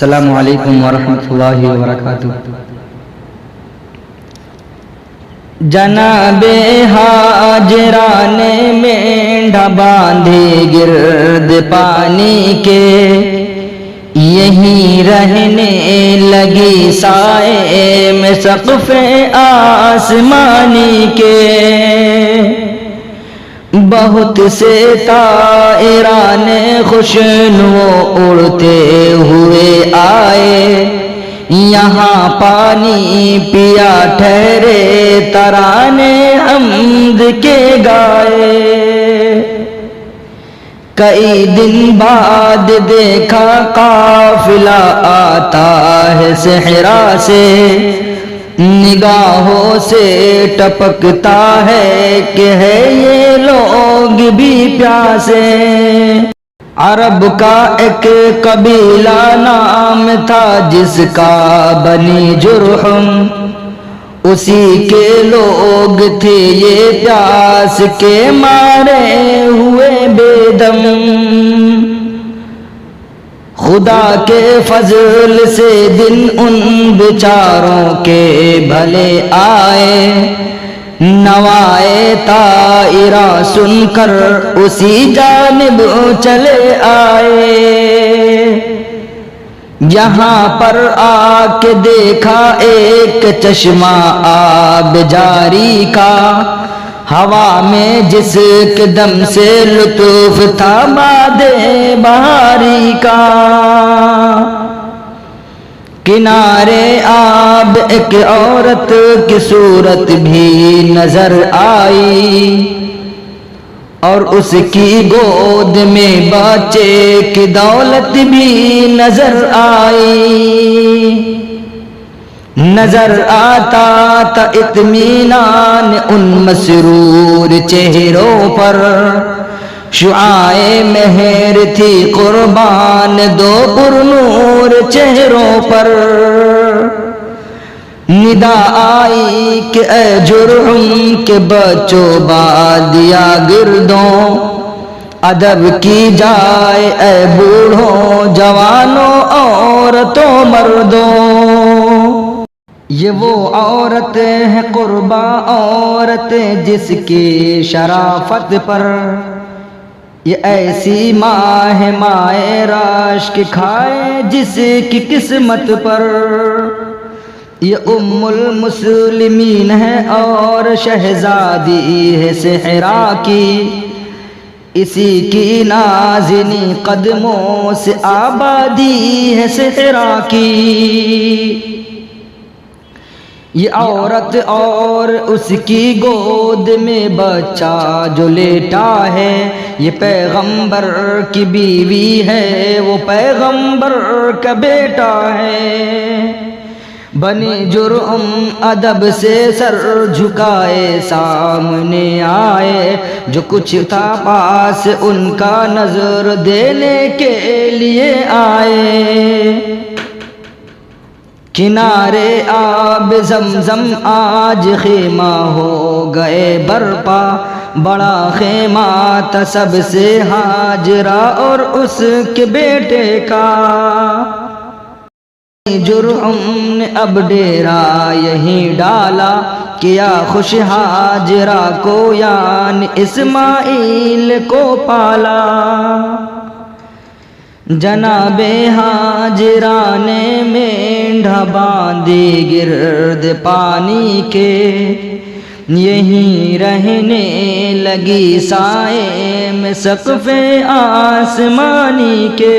السلام علیکم ورحمۃ اللہ وبرکاتہ۔ جناب ہاجرہ نے مینڈھا باندھے گرد پانی کے، یہیں رہنے لگی سائے میں سقف آسمانی کے۔ بہت سے طائران خوشنو اڑتے ہوئے آئے، یہاں پانی پیا ٹھہرے ترانے حمد کے گائے۔ کئی دن بعد دیکھا قافلہ آتا ہے صحرا سے، نگاہوں سے ٹپکتا ہے کہ ہے یہ لوگ بھی پیاسے۔ عرب کا ایک قبیلہ نام تھا جس کا بنی جرحم، اسی کے لوگ تھے یہ پیاس کے مارے ہوئے بے دم۔ خدا کے فضل سے دن ان بیچاروں کے بھلے آئے، نوائے طائرہ سن کر اسی جانب چلے آئے۔ یہاں پر آ کے دیکھا ایک چشمہ آب جاری کا، ہوا میں جس کے دم سے لطف تھا باد بہاری کا۔ کنارے آب ایک عورت کی صورت بھی نظر آئی، اور اس کی گود میں بچے کی دولت بھی نظر آئی۔ نظر آتا تھا اطمینان ان مسرور چہروں پر، شعاعیں مہر تھی قربان دو پرنور چہروں پر۔ ندا آئی کہ اے جرحم کے بچوں بادیا گردوں، ادب کی جائے اے بوڑھوں جوانوں عورتوں مردوں۔ یہ وہ عورت ہے قربا عورت جس کی شرافت پر یہ ایسی ماہ مائے راشک کھائے جس کی قسمت پر۔ یہ ام المسلمین ہے اور شہزادی ہے صحرا کی، اسی کی نازنی قدموں سے آبادی ہے صحرا کی۔ یہ عورت اور اس کی گود میں بچہ جو لیٹا ہے، یہ پیغمبر کی بیوی ہے، وہ پیغمبر کا بیٹا ہے۔ بنی جرحم ادب سے سر جھکائے سامنے آئے، جو کچھ تھا پاس ان کا نظر دینے کے لیے آئے۔ کنارے آب زمزم آج خیمہ ہو گئے برپا، بڑا خیمہ تھا سب سے ہاجرہ اور اس کے بیٹے کا۔ جرحم نے اب ڈیرا یہیں ڈالا، کیا خوش ہاجرہ کو یعنی اسماعیل کو پالا۔ جناب ہاجرہ نے مینڈھا باندھی گرد پانی کے، یہیں رہنے لگی سائے میں سقف آسمانی کے۔